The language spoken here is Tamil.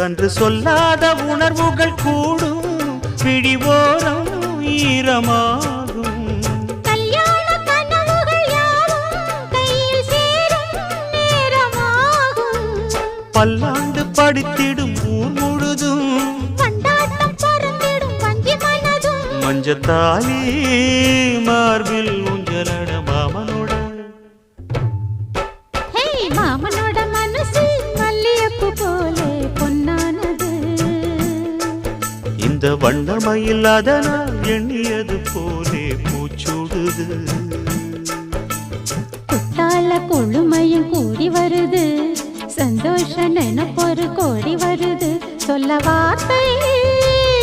அன்று சொல்லாத உணர்வுகள் கூடும் பிடிவோரம் ஈரமாகும் கல்யாண கனவுகள் யாவும் கையில் சேரும் நேரமாகும் பல்லாண்டு படித்திடும் ஊர் முழுதும் கொண்டாட்டம் பறந்திடும் வஞ்சி மனதும் மஞ்சத்தாலி மார்பில் ஊஞ்சலட மாமனோட ஹே மாமனோட மனசு மல்லியப்பு போலே பொன்னானது இந்த வண்ணமயில் அதனால் எண்ணியது போலே பூச்சூடுது குத்தால கொழுமையும் கூடி வருது சந்தோஷ நினைப்பொரு கோடி வருது சொல்ல வார்த்தை